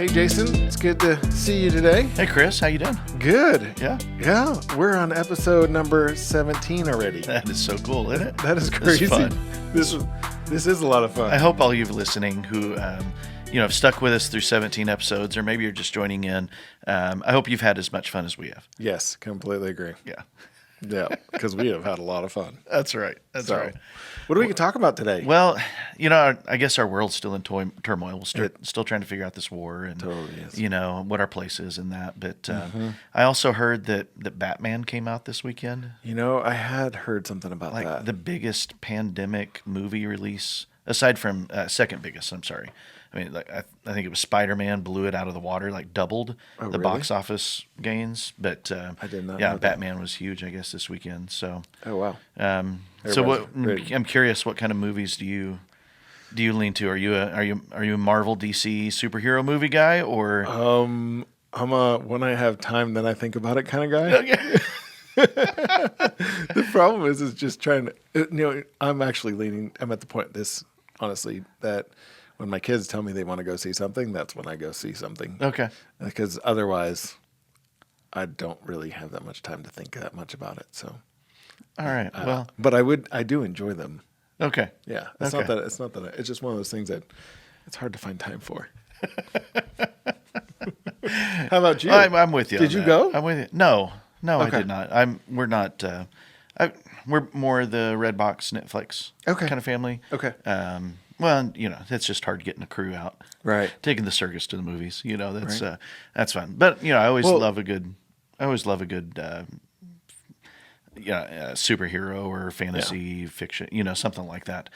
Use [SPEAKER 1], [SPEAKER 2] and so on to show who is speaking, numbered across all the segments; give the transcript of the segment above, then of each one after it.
[SPEAKER 1] Hey, Jason. It's good to see you today.
[SPEAKER 2] Hey, Chris. How you doing?
[SPEAKER 1] Good.
[SPEAKER 2] Yeah.
[SPEAKER 1] Yeah. We're on episode number 17 already.
[SPEAKER 2] That is so cool, isn't it?
[SPEAKER 1] That is crazy.
[SPEAKER 2] This is fun.
[SPEAKER 1] This is a lot of fun.
[SPEAKER 2] I hope all of you listening who have stuck with us through 17 episodes, or maybe you're just joining in. I hope you've had as much fun as we have.
[SPEAKER 1] Yes, completely agree.
[SPEAKER 2] Yeah.
[SPEAKER 1] Yeah, because we have had a lot of fun.
[SPEAKER 2] That's right. That's right.
[SPEAKER 1] What are we going to talk about today?
[SPEAKER 2] Well, I guess our world's still in turmoil. We're still trying to figure out this war and,
[SPEAKER 1] Totally is.
[SPEAKER 2] What our place is in that. But I also heard that Batman came out this weekend.
[SPEAKER 1] I had heard something about that.
[SPEAKER 2] Like the biggest pandemic movie release, aside from second biggest, I'm sorry. I mean, I think it was Spider-Man blew it out of the water, like doubled the box office gains. But
[SPEAKER 1] I did not.
[SPEAKER 2] Yeah,
[SPEAKER 1] know
[SPEAKER 2] Batman was huge, I guess, this weekend. So.
[SPEAKER 1] Oh wow.
[SPEAKER 2] I'm curious, what kind of movies do you lean to? Are you a Marvel, DC superhero movie guy, or?
[SPEAKER 1] I'm a when I have time then I think about it kind of guy.
[SPEAKER 2] Okay.
[SPEAKER 1] The problem is just trying to. I'm actually leaning. I'm at the point honestly that. When my kids tell me they want to go see something, that's when I go see something.
[SPEAKER 2] Okay.
[SPEAKER 1] Because otherwise, I don't really have that much time to think that much about it. So.
[SPEAKER 2] All right. Well.
[SPEAKER 1] But I do enjoy them.
[SPEAKER 2] Okay.
[SPEAKER 1] Yeah. It's not that. It's just one of those things that it's hard to find time for. How about you?
[SPEAKER 2] I'm with you.
[SPEAKER 1] Did you go?
[SPEAKER 2] I'm with you. No,
[SPEAKER 1] Okay.
[SPEAKER 2] I did not. We're not. We're more the Redbox Netflix kind of family.
[SPEAKER 1] Okay.
[SPEAKER 2] Well, it's just hard getting a crew out.
[SPEAKER 1] Right.
[SPEAKER 2] Taking the circus to the movies, that's
[SPEAKER 1] Right.
[SPEAKER 2] That's fun. But I always love a good superhero or fantasy fiction, something like that.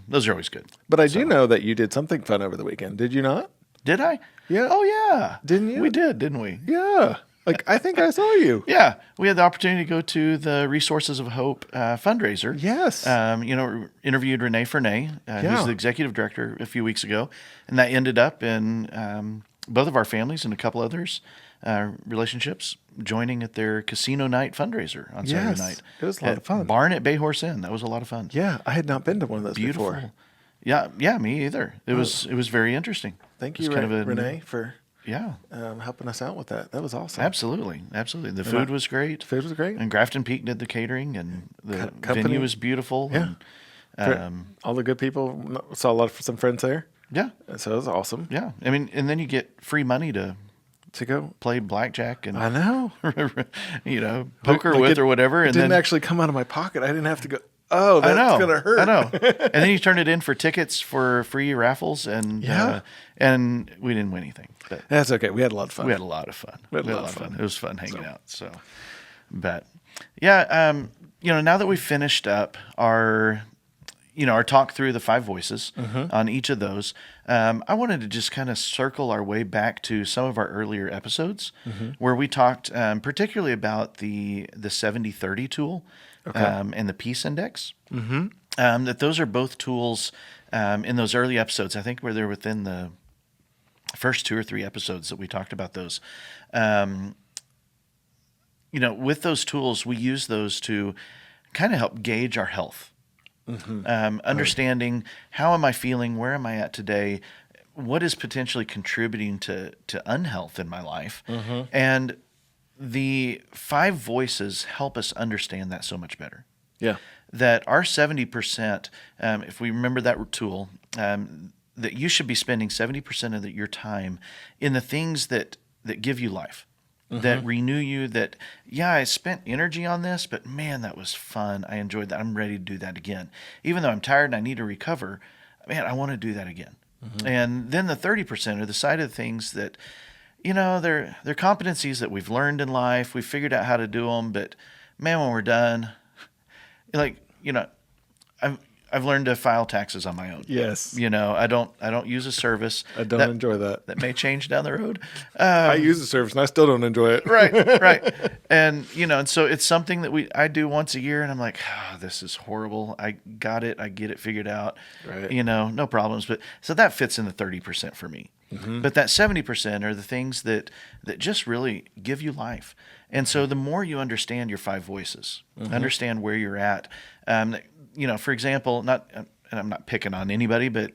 [SPEAKER 2] Those are always good.
[SPEAKER 1] But I do know that you did something fun over the weekend. Did you not?
[SPEAKER 2] Did I?
[SPEAKER 1] Yeah.
[SPEAKER 2] Oh yeah.
[SPEAKER 1] Didn't you?
[SPEAKER 2] We did, didn't we?
[SPEAKER 1] Yeah. I think I saw you.
[SPEAKER 2] Yeah, we had the opportunity to go to the Resources of Hope fundraiser.
[SPEAKER 1] Yes.
[SPEAKER 2] Interviewed Renee Fernay, who's the executive director, a few weeks ago, and that ended up in both of our families and a couple others relationships joining at their casino night fundraiser on Saturday night.
[SPEAKER 1] It was a lot of fun.
[SPEAKER 2] Barn at Bay Horse Inn. That was a lot of fun.
[SPEAKER 1] Yeah, I had not been to one of those
[SPEAKER 2] Beautiful.
[SPEAKER 1] before.
[SPEAKER 2] Yeah, me either. It was very interesting.
[SPEAKER 1] Thank you, Renee, for helping us out with that. That was awesome.
[SPEAKER 2] Absolutely. The food was great.
[SPEAKER 1] Food was great.
[SPEAKER 2] And Grafton Peak did the catering, and the
[SPEAKER 1] Company.
[SPEAKER 2] venue was beautiful.
[SPEAKER 1] Yeah.
[SPEAKER 2] And,
[SPEAKER 1] all the good people. Saw some friends there.
[SPEAKER 2] Yeah.
[SPEAKER 1] So it was awesome.
[SPEAKER 2] Yeah. I mean, and then you get free money to
[SPEAKER 1] go
[SPEAKER 2] play blackjack and
[SPEAKER 1] I know.
[SPEAKER 2] poker with or whatever.
[SPEAKER 1] It
[SPEAKER 2] And
[SPEAKER 1] didn't
[SPEAKER 2] then
[SPEAKER 1] actually come out of my pocket. I didn't have to go. Oh, that's gonna hurt.
[SPEAKER 2] I know. And then you turn it in for tickets for free raffles, and and we didn't win anything. But
[SPEAKER 1] that's okay. We had a lot of fun.
[SPEAKER 2] We had a lot of fun. It was fun hanging out. So, but yeah, now that we've finished up our talk through the 5 voices on each of those, I wanted to just kind of circle our way back to some of our earlier episodes where we talked particularly about the 70-30 tool and the Peace Index. That those are both tools in those early episodes. I think where they're within the first 2 or 3 episodes that we talked about those. With those tools, we use those to kind of help gauge our health. Understanding how am I feeling, where am I at today, what is potentially contributing to unhealth in my life, and the 5 voices help us understand that so much better.
[SPEAKER 1] Yeah,
[SPEAKER 2] that our 70%, if we remember that tool, that you should be spending 70% of your time in the things that give you life. That renew you, that, I spent energy on this, but man, that was fun. I enjoyed that. I'm ready to do that again. Even though I'm tired and I need to recover, man, I want to do that again. And then the 30% are the side of the things that, they're competencies that we've learned in life. We've figured out how to do them, but man, when we're done, I've learned to file taxes on my own.
[SPEAKER 1] Yes.
[SPEAKER 2] I don't use a service.
[SPEAKER 1] I don't enjoy that.
[SPEAKER 2] That may change down the road.
[SPEAKER 1] I use the service and I still don't enjoy it.
[SPEAKER 2] Right. And, and so it's something that I do once a year, and I'm like, this is horrible. I got it. I get it figured out.
[SPEAKER 1] Right.
[SPEAKER 2] No problems. But so that fits in the 30% for me. But that 70% are the things that just really give you life. And so the more you understand your 5 voices, understand where you're at, for example, and I'm not picking on anybody, but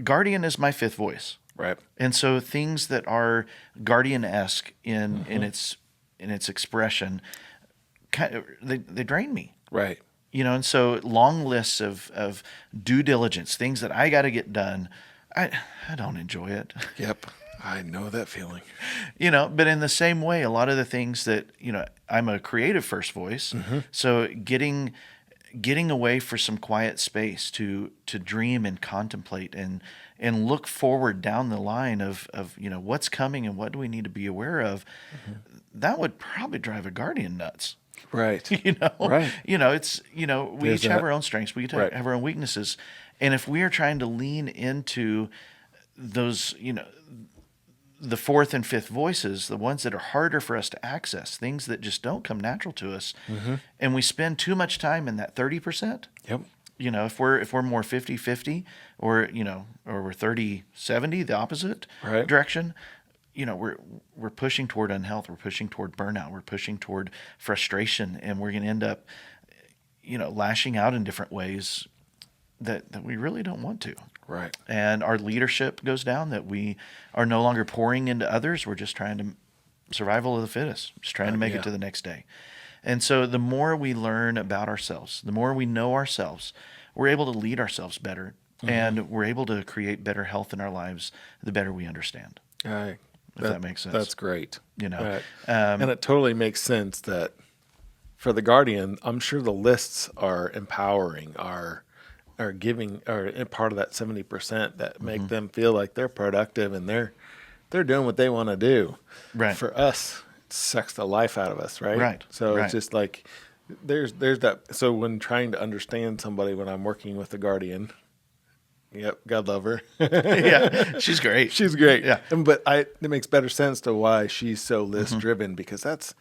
[SPEAKER 2] Guardian is my 5th voice.
[SPEAKER 1] Right.
[SPEAKER 2] And so things that are guardian-esque in its expression, they drain me.
[SPEAKER 1] Right.
[SPEAKER 2] And so long lists of due diligence, things that I got to get done, I don't enjoy it.
[SPEAKER 1] Yep. I know that feeling.
[SPEAKER 2] But in the same way, a lot of the things that, I'm a creative first voice. So getting away for some quiet space to dream and contemplate and look forward down the line of what's coming and what do we need to be aware of, that would probably drive a guardian nuts.
[SPEAKER 1] Right.
[SPEAKER 2] Right. It's, we
[SPEAKER 1] There's
[SPEAKER 2] each have
[SPEAKER 1] that.
[SPEAKER 2] our own strengths. We each
[SPEAKER 1] Right.
[SPEAKER 2] have our own weaknesses. And if we are trying to lean into those, the fourth and fifth voices, the ones that are harder for us to access, things that just don't come natural to us, and we spend too much time in that 30%.
[SPEAKER 1] Yep.
[SPEAKER 2] If we're more 50-50 or we're 30-70, the opposite
[SPEAKER 1] Right.
[SPEAKER 2] direction, we're pushing toward unhealth, we're pushing toward burnout, we're pushing toward frustration, and we're going to end up lashing out in different ways that we really don't want to.
[SPEAKER 1] Right.
[SPEAKER 2] And our leadership goes down, that we are no longer pouring into others. We're just trying to survival of the fittest, just trying to make
[SPEAKER 1] yeah.
[SPEAKER 2] it to the next day. And so the more we learn about ourselves, the more we know ourselves, we're able to lead ourselves better, and we're able to create better health in our lives the better we understand.
[SPEAKER 1] Right.
[SPEAKER 2] If that makes sense.
[SPEAKER 1] That's great.
[SPEAKER 2] Right.
[SPEAKER 1] And it totally makes sense that for the guardian, I'm sure the lists are empowering, are giving, are part of that 70% that make them feel like they're productive and they're doing what they want to do.
[SPEAKER 2] Right.
[SPEAKER 1] For us, it sucks the life out of us, right?
[SPEAKER 2] Right.
[SPEAKER 1] So
[SPEAKER 2] Right.
[SPEAKER 1] it's just like there's that. So when trying to understand somebody, when I'm working with the guardian, yep, God love her.
[SPEAKER 2] Yeah, she's great.
[SPEAKER 1] She's great.
[SPEAKER 2] Yeah.
[SPEAKER 1] But it makes better sense to why she's so list driven, because that's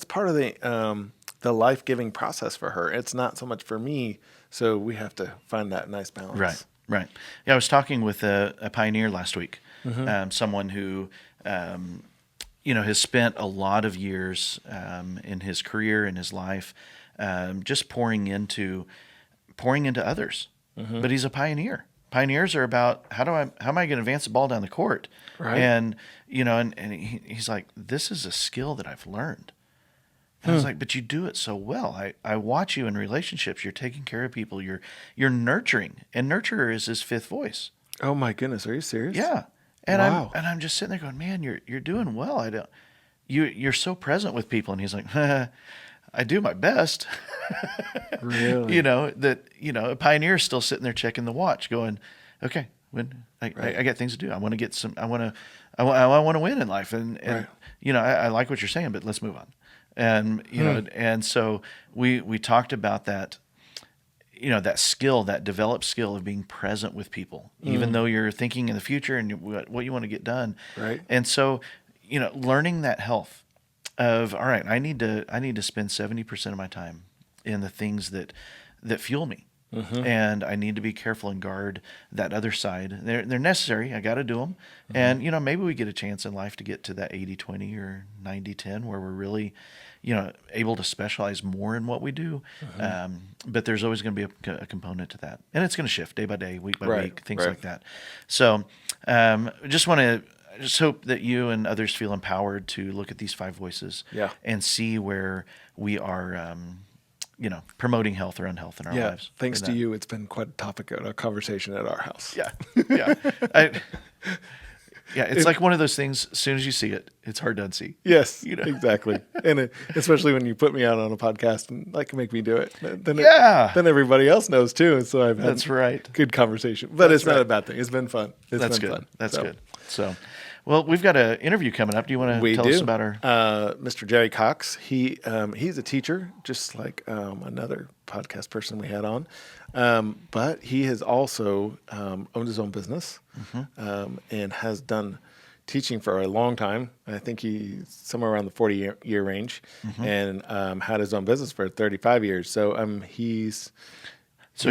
[SPEAKER 1] part of the life-giving process for her. It's not so much for me. So we have to find that nice balance.
[SPEAKER 2] Right. Yeah, I was talking with a pioneer last week, someone who, has spent a lot of years in his career, in his life, just pouring into others. But he's a pioneer. Pioneers are about how am I going to advance the ball down the court?
[SPEAKER 1] Right.
[SPEAKER 2] And he's like, this is a skill that I've learned. And I was like, but you do it so well. I watch you in relationships. You're taking care of people. You're nurturing, and nurturer is his fifth voice.
[SPEAKER 1] Oh my goodness, are you serious?
[SPEAKER 2] Yeah. And
[SPEAKER 1] Wow.
[SPEAKER 2] I'm just sitting there going, man, you're doing well. You're so present with people. And he's like, I do my best.
[SPEAKER 1] Really?
[SPEAKER 2] A pioneer is still sitting there checking the watch, going, okay, when I got things to do. I want to get some. I want to win in life, and
[SPEAKER 1] Right.
[SPEAKER 2] I like what you're saying, but let's move on. And and so we talked about that. That skill, that developed skill of being present with people, even though you're thinking in the future and what you want to get done.
[SPEAKER 1] Right.
[SPEAKER 2] And so, learning that health of, all right, I need to spend 70% of my time in the things that fuel me. And I need to be careful and guard that other side. They're necessary. I got to do them. And, maybe we get a chance in life to get to that 80-20 or 90-10 where we're really, able to specialize more in what we do. But there's always going to be a component to that. And it's going to shift day by day, week by week, things like that. So just hope that you and others feel empowered to look at these five voices and see where we are promoting health or unhealth in our lives.
[SPEAKER 1] Thanks to you, it's been quite a topic of a conversation at our house.
[SPEAKER 2] It's like one of those things, as soon as you see it, it's hard to unsee.
[SPEAKER 1] Yes, exactly. And especially when you put me out on a podcast and make me do it, then everybody else knows too. And so I've had good conversation. But it's not a bad thing. It's been fun.
[SPEAKER 2] That's good. That's good. So, well, we've got an interview coming up. Do you want to tell us about our
[SPEAKER 1] Mr. Jerry Cox? He's a teacher, just like another podcast person we had on, but he has also owned his own business and has done teaching for a long time. I think he's somewhere around the 40-year range, and had his own business for 35 years. So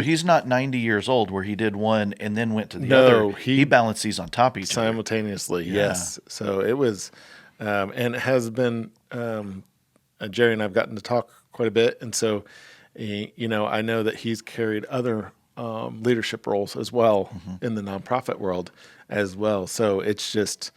[SPEAKER 2] he's not 90 years old where he did one and then went to the other. He balanced these on top of each other.
[SPEAKER 1] Simultaneously, yes. So it was, and it has been, Jerry and I've gotten to talk quite a bit. And so, I know that he's carried other leadership roles as well in the nonprofit world as well. So it's just,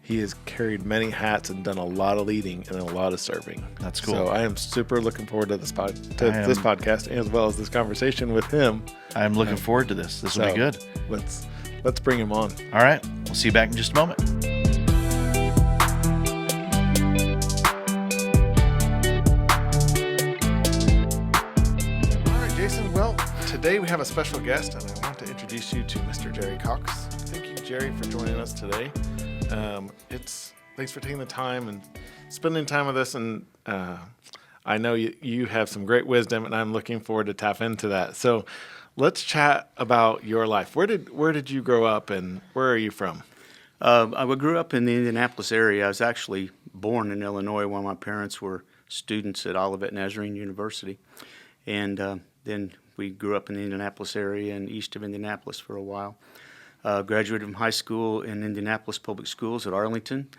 [SPEAKER 1] he has carried many hats and done a lot of leading and a lot of serving.
[SPEAKER 2] That's cool.
[SPEAKER 1] So I am super looking forward to this podcast as well as this conversation with him.
[SPEAKER 2] I'm looking forward to this. This will be good.
[SPEAKER 1] Let's bring him on.
[SPEAKER 2] All right. We'll see you back in just a moment.
[SPEAKER 1] All right, Jason. Well, today we have a special guest, and I want to introduce you to Mr. Jerry Cox. Thank you, Jerry, for joining us today. Thanks for taking the time and spending time with us. And I know you have some great wisdom, and I'm looking forward to tap into that. So let's chat about your life. Where did you grow up, and where are you from?
[SPEAKER 3] I grew up in the Indianapolis area. I was actually born in Illinois while my parents were students at Olivet Nazarene University. And then we grew up in the Indianapolis area and east of Indianapolis for a while. Graduated from high school in Indianapolis Public Schools at Arlington,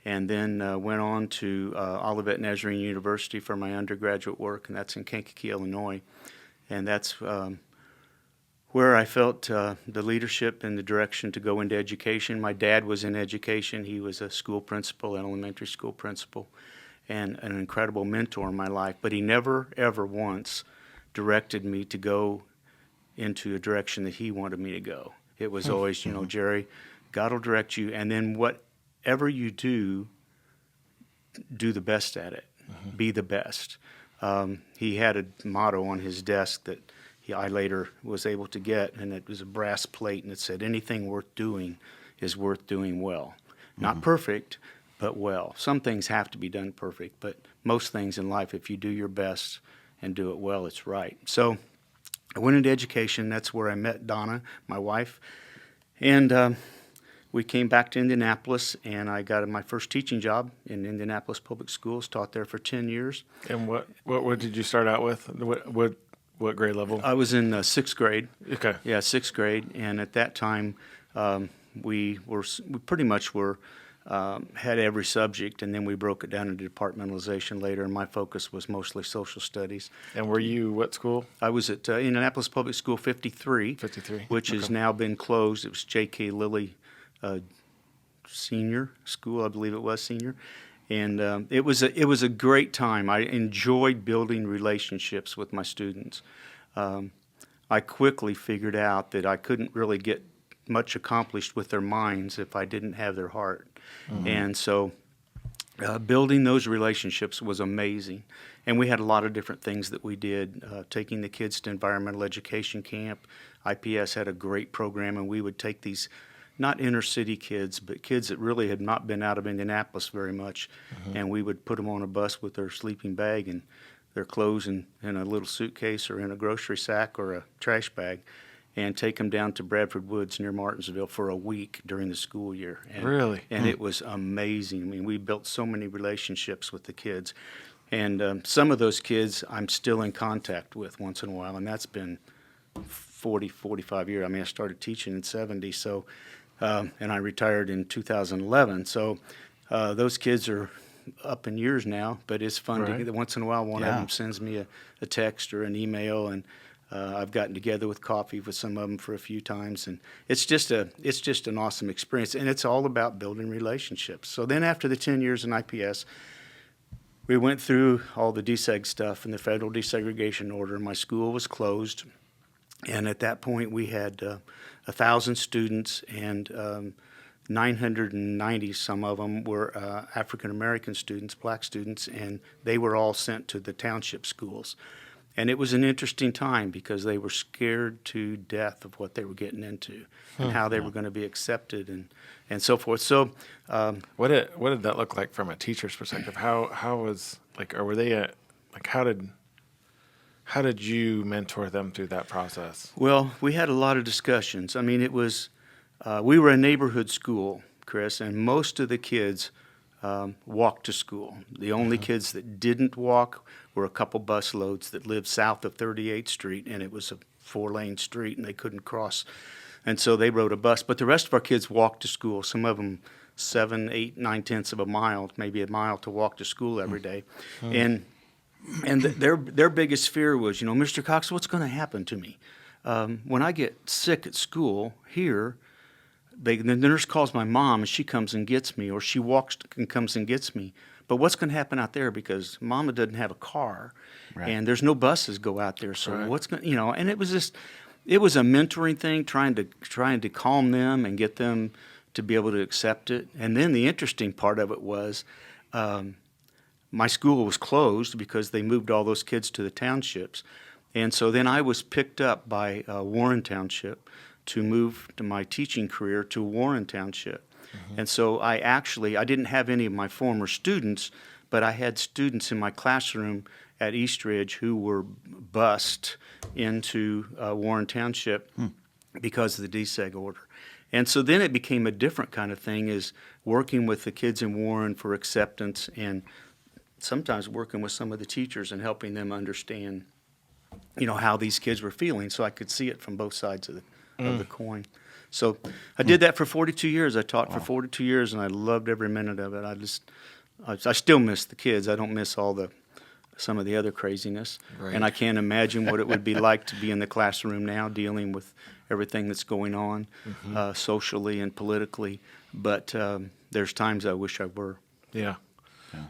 [SPEAKER 3] and then went on to Olivet Nazarene University for my undergraduate work, and that's in Kankakee, Illinois. And that's where I felt the leadership and the direction to go into education. My dad was in education. He was a school principal, an elementary school principal, and an incredible mentor in my life. But he never, ever once directed me to go into a direction that he wanted me to go. It was always, Jerry, God will direct you, and then whatever you do the best at it. Be the best. He had a motto on his desk that I later was able to get, and it was a brass plate, and it said, anything worth doing is worth doing well. Not perfect, but well. Some things have to be done perfect, but most things in life, if you do your best and do it well, it's right. So I went into education. That's where I met Donna, my wife, and we came back to Indianapolis, and I got my first teaching job in Indianapolis Public Schools. Taught there for 10 years.
[SPEAKER 1] And what did you start out with? What grade level?
[SPEAKER 3] I was in sixth grade.
[SPEAKER 1] Okay.
[SPEAKER 3] Yeah, sixth grade, and at that time, we pretty much had every subject, and then we broke it down into departmentalization later, and my focus was mostly social studies.
[SPEAKER 1] And were you what school?
[SPEAKER 3] I was at Indianapolis Public School 53.
[SPEAKER 1] 53.
[SPEAKER 3] Which has now been closed. It was J.K. Lilly Senior School, I believe it was senior. And it was a great time. I enjoyed building relationships with my students. I quickly figured out that I couldn't really get much accomplished with their minds if I didn't have their heart. And so building those relationships was amazing. And we had a lot of different things that we did, taking the kids to environmental education camp. IPS had a great program, and we would take these not inner city kids, but kids that really had not been out of Indianapolis very much, and we would put them on a bus with their sleeping bag and their clothes in a little suitcase or in a grocery sack or a trash bag, and take them down to Bradford Woods near Martinsville for a week during the school year. And,
[SPEAKER 1] Really?
[SPEAKER 3] And it was amazing. I mean, we built so many relationships with the kids. And some of those kids I'm still in contact with once in a while, and that's been 45 years. I mean, I started teaching in 70, so, and I retired in 2011. So those kids are up in years now, but it's fun to get once in a while. One of them sends me a text or an email, and I've gotten together with coffee with some of them for a few times, and it's just an awesome experience, and it's all about building relationships. So then after the 10 years in IPS, we went through all the deseg stuff and the federal desegregation order. My school was closed, and at that point we had 1,000 students, and 990, some of them were African American students, black students, and they were all sent to the township schools. And it was an interesting time because they were scared to death of what they were getting into and how they were going to be accepted and so forth. So,
[SPEAKER 1] what did that look like from a teacher's perspective? How was or were they how did you mentor them through that process?
[SPEAKER 3] Well, we had a lot of discussions. I mean, it was we were a neighborhood school, Chris, and most of the kids walked to school. The only kids that didn't walk were a couple bus loads that lived south of 38th Street, and it was a 4-lane street, and they couldn't cross. And so they rode a bus. But the rest of our kids walked to school, some of them 7, 8, 9 tenths of a mile, maybe a mile to walk to school every day. And And their biggest fear was, Mr. Cox, what's going to happen to me? When I get sick at school here, the nurse calls my mom and she comes and gets me, or she walks and comes and gets me. But what's going to happen out there, because Mama doesn't have a car,
[SPEAKER 2] Right.
[SPEAKER 3] and there's no buses go out there. So
[SPEAKER 1] Right.
[SPEAKER 3] what's going, and it was a mentoring thing, trying to calm them and get them to be able to accept it. And then the interesting part of it was, my school was closed because they moved all those kids to the townships. And so then I was picked up by Warren Township to move to my teaching career to Warren Township. And so I didn't have any of my former students, but I had students in my classroom at East Ridge who were bused into Warren Township because of the DSEG order. And so then it became a different kind of thing, is working with the kids in Warren for acceptance, and sometimes working with some of the teachers and helping them understand, how these kids were feeling, so I could see it from both sides of the coin. So I did that for 42 years. I taught for 42 years, and I loved every minute of it. I still miss the kids. I don't miss some of the other craziness.
[SPEAKER 1] Right.
[SPEAKER 3] And I can't imagine what it would be like to be in the classroom now dealing with everything that's going on socially and politically. But there's times I wish I were.
[SPEAKER 1] Yeah.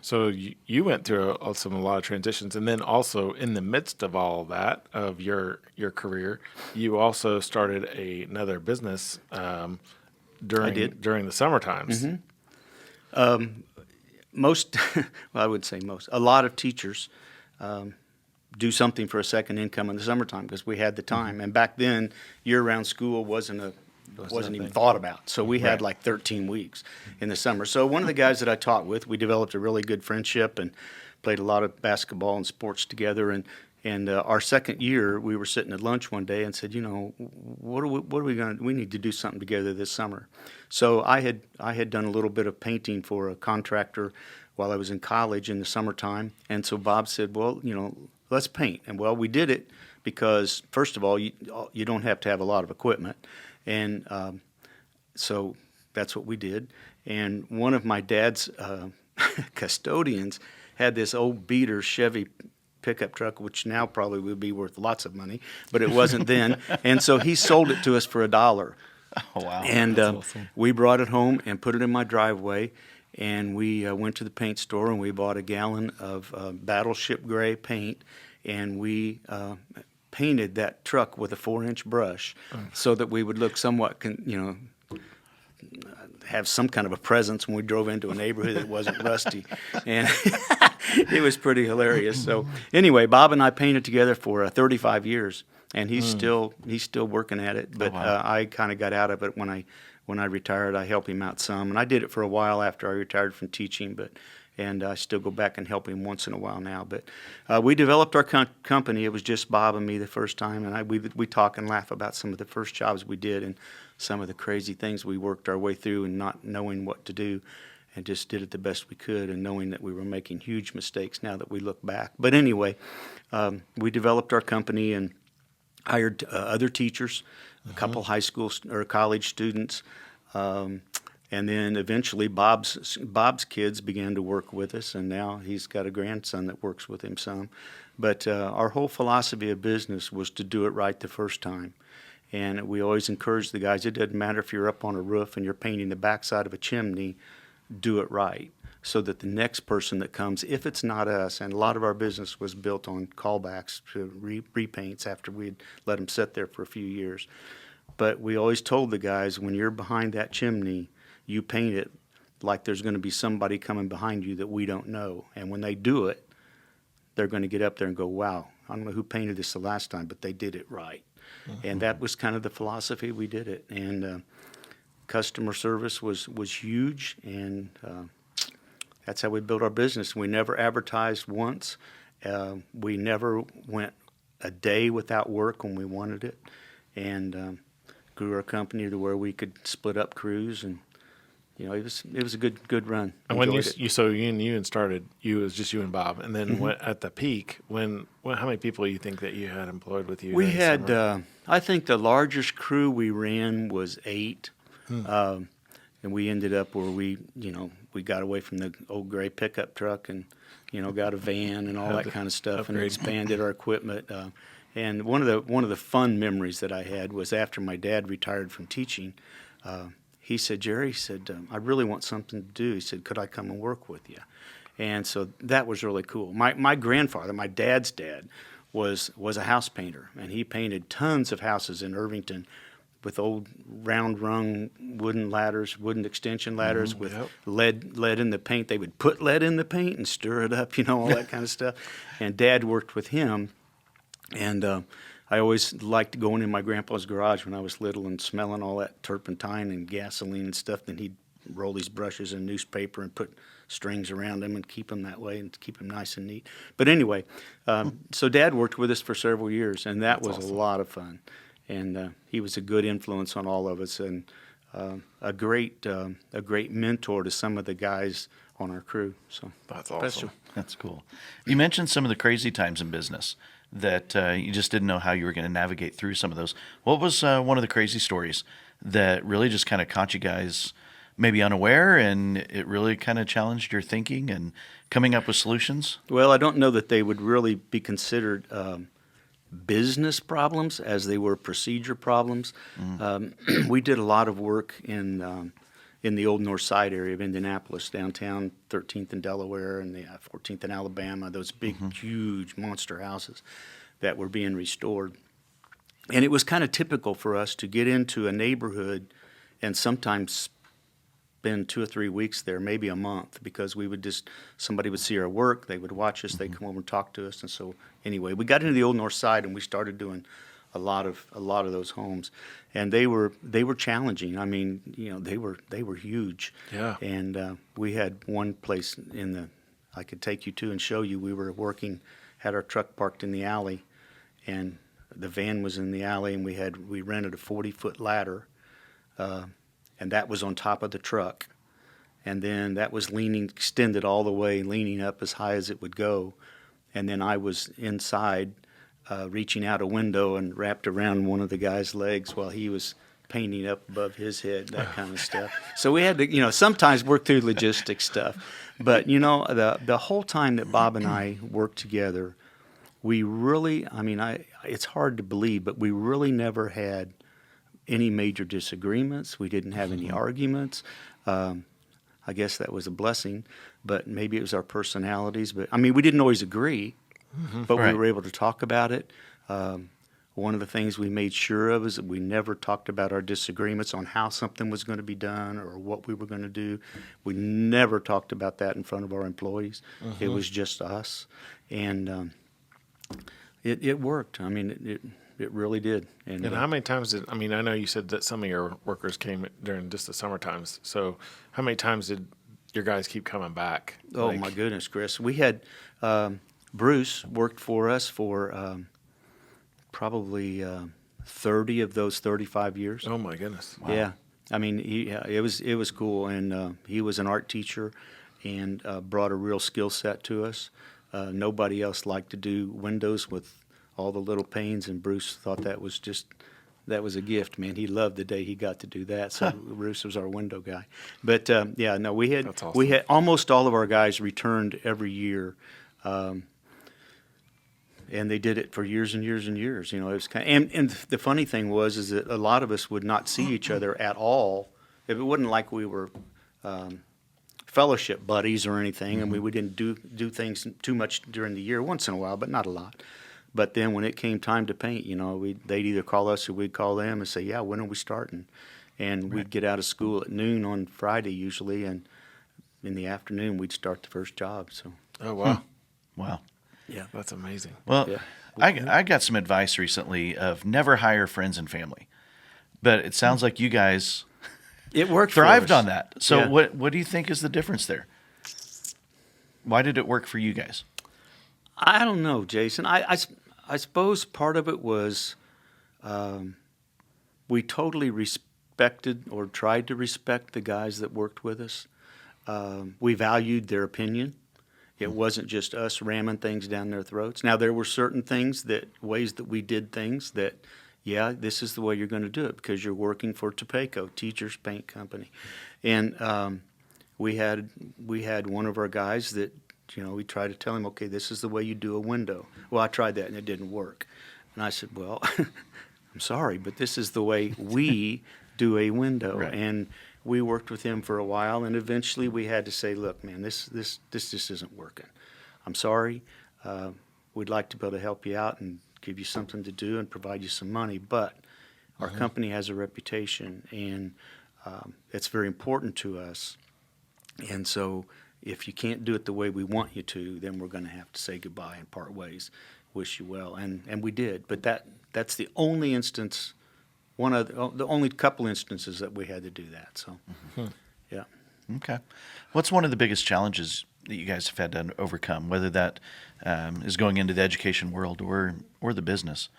[SPEAKER 1] So you went through a lot of transitions, and then also in the midst of all that of your career, you also started another business during the summer times.
[SPEAKER 3] Most, well, I would say most, a lot of teachers do something for a second income in the summertime because we had the time. And back then, year-round school wasn't even thought about. So we had like 13 weeks in the summer. So one of the guys that I taught with, we developed a really good friendship and played a lot of basketball and sports together. And our second year, we were sitting at lunch one day and said, what are we going to, we need to do something together this summer. So I had done a little bit of painting for a contractor while I was in college in the summertime. And so Bob said, well, let's paint. And well, we did it because, first of all, you don't have to have a lot of equipment. And so that's what we did. And one of my dad's custodians had this old beater Chevy pickup truck, which now probably would be worth lots of money, but it wasn't then. And so he sold it to us for $1.
[SPEAKER 2] Oh, wow.
[SPEAKER 3] And
[SPEAKER 1] That's awesome.
[SPEAKER 3] we brought it home and put it in my driveway. And we went to the paint store and we bought a gallon of Battleship Gray paint, and we painted that truck with a 4-inch brush so that we would look somewhat, have some kind of a presence when we drove into a neighborhood that wasn't rusty. And it was pretty hilarious. So anyway, Bob and I painted together for 35 years, and he's still working at it. But
[SPEAKER 2] wow.
[SPEAKER 3] I kind of got out of it when I retired. I helped him out some, and I did it for a while after I retired from teaching. And I still go back and help him once in a while now. But we developed our company. It was just Bob and me the first time, and we talk and laugh about some of the first jobs we did and some of the crazy things we worked our way through and not knowing what to do, and just did it the best we could, and knowing that we were making huge mistakes now that we look back. But anyway, we developed our company and hired other teachers, a couple high school or college students. And then eventually Bob's kids began to work with us, and now he's got a grandson that works with him some. But our whole philosophy of business was to do it right the first time. And we always encourage the guys, it doesn't matter if you're up on a roof and you're painting the backside of a chimney, do it right, so that the next person that comes, if it's not us, and a lot of our business was built on callbacks to repaints after we'd let them sit there for a few years. But we always told the guys, when you're behind that chimney, you paint it like there's going to be somebody coming behind you that we don't know. And when they do it, they're going to get up there and go, wow, I don't know who painted this the last time, but they did it right. And that was kind of the philosophy we did it. And customer service was huge, and that's how we built our business. We never advertised once. We never went a day without work when we wanted it, and grew our company to where we could split up crews, and it was a good run.
[SPEAKER 1] And when
[SPEAKER 3] Enjoyed it.
[SPEAKER 1] you started, it was just you and Bob, and then at the peak, how many people do you think that you had employed with you?
[SPEAKER 3] We
[SPEAKER 1] during the
[SPEAKER 3] had,
[SPEAKER 1] summer?
[SPEAKER 3] I think the largest crew we ran was 8, and we ended up where we got away from the old gray pickup truck, and got a van and all that kind of stuff, and
[SPEAKER 1] upgrade.
[SPEAKER 3] expanded our equipment. And one of the fun memories that I had was after my dad retired from teaching. He said, Jerry, he said, I really want something to do. He said, could I come and work with you? And so that was really cool. My grandfather, my dad's dad, was a house painter, and he painted tons of houses in Irvington with old round rung wooden ladders, wooden extension ladders with lead in the paint. They would put lead in the paint and stir it up, all that kind of stuff. And Dad worked with him, and I always liked going in my grandpa's garage when I was little and smelling all that turpentine and gasoline and stuff. Then he'd roll these brushes in newspaper and put strings around them and keep them that way and keep them nice and neat. But anyway, so Dad worked with us for several years, and that was awesome. A lot of fun. And he was a good influence on all of us, and a great mentor to some of the guys on our crew. So
[SPEAKER 1] that's awesome.
[SPEAKER 2] That's cool. You mentioned some of the crazy times in business that you just didn't know how you were going to navigate through some of those. What was one of the crazy stories that really just kind of caught you guys maybe unaware, and it really kind of challenged your thinking and coming up with solutions?
[SPEAKER 3] Well, I don't know that they would really be considered business problems as they were procedure problems. We did a lot of work in the old North Side area of Indianapolis, downtown 13th and Delaware and the 14th and Alabama, those big, huge monster houses that were being restored. And it was kind of typical for us to get into a neighborhood and sometimes spend 2 or 3 weeks there, maybe a month, because somebody would see our work, they would watch us, they'd come over and talk to us. And so anyway, we got into the old North Side and we started doing a lot of those homes, and they were challenging. I mean, they were huge.
[SPEAKER 1] Yeah.
[SPEAKER 3] And we had one place I could take you to and show you. We were had our truck parked in the alley, and the van was in the alley, and we rented a 40-foot ladder, and that was on top of the truck, and then that was extended all the way, leaning up as high as it would go, and then I was inside, reaching out a window and wrapped around one of the guy's legs while he was painting up above his head, that kind of stuff. So we had to, sometimes work through logistic stuff. But, the whole time that Bob and I worked together, we really, it's hard to believe, but we really never had any major disagreements. We didn't have any arguments. I guess that was a blessing, but maybe it was our personalities. But, we didn't always agree. But
[SPEAKER 2] Right.
[SPEAKER 3] we were able to talk about it. One of the things we made sure of is that we never talked about our disagreements on how something was going to be done or what we were going to do. We never talked about that in front of our employees. It was just us. And it worked. It really did.
[SPEAKER 1] And how many times I know you said that some of your workers came during just the summer times. So how many times did your guys keep coming back?
[SPEAKER 3] Oh, my goodness, Chris. We had Bruce worked for us for probably 30 of those 35 years.
[SPEAKER 1] Oh my goodness!
[SPEAKER 3] Wow. Yeah, it was cool, and he was an art teacher, and brought a real skill set to us. Nobody else liked to do windows with all the little panes, and Bruce thought that was a gift, man. He loved the day he got to do that. So Bruce was our window guy. But we had
[SPEAKER 1] That's awesome.
[SPEAKER 3] we had almost all of our guys returned every year. And they did it for years and years and years. It was and the funny thing is that a lot of us would not see each other at all. If it wasn't like we were fellowship buddies or anything, and we didn't do things too much during the year, once in a while, but not a lot. But then when it came time to paint, they'd either call us or we'd call them and say, "Yeah, when are we starting?" And we'd get out of school at noon on Friday usually, and in the afternoon we'd start the first job. So.
[SPEAKER 1] Oh wow!
[SPEAKER 2] Wow.
[SPEAKER 3] Yeah.
[SPEAKER 1] That's amazing.
[SPEAKER 2] Well,
[SPEAKER 3] Yeah.
[SPEAKER 2] I got some advice recently of never hire friends and family. But it sounds like you guys
[SPEAKER 3] It worked for
[SPEAKER 2] thrived
[SPEAKER 3] us.
[SPEAKER 2] on that. So
[SPEAKER 3] Yeah.
[SPEAKER 2] what do you think is the difference there? Why did it work for you guys?
[SPEAKER 3] I don't know, Jason. I suppose part of it was we totally respected or tried to respect the guys that worked with us. We valued their opinion. It wasn't just us ramming things down their throats. Now, there were certain ways that we did things that, this is the way you're going to do it because you're working for Topeka, Teachers Paint Company. And we had one of our guys that we tried to tell him, okay, this is the way you do a window. Well, I tried that and it didn't work. And I said, well, I'm sorry, but this is the way we do a window.
[SPEAKER 2] Right.
[SPEAKER 3] And we worked with him for a while, and eventually we had to say, look, man, this just isn't working. I'm sorry. We'd like to be able to help you out and give you something to do and provide you some money, but our company has a reputation, and it's very important to us. And so if you can't do it the way we want you to, then we're going to have to say goodbye and part ways. Wish you well. And we did. But that's the only instance, one of the only couple instances that we had to do that. So, yeah.
[SPEAKER 2] Okay. What's one of the biggest challenges that you guys have had to overcome, whether that is going into the education world or the business?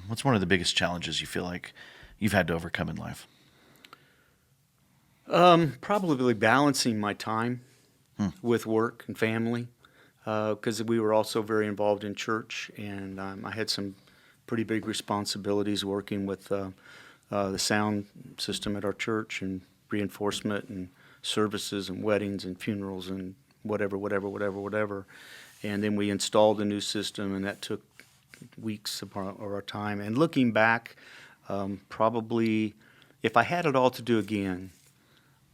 [SPEAKER 2] What's one of the biggest challenges you feel like you've had to overcome in life?
[SPEAKER 3] Probably balancing my time with work and family, because we were also very involved in church, and I had some pretty big responsibilities working with the sound system at our church and reinforcement and services and weddings and funerals and whatever. And then we installed a new system, and that took weeks of our time. And looking back, probably if I had it all to do again,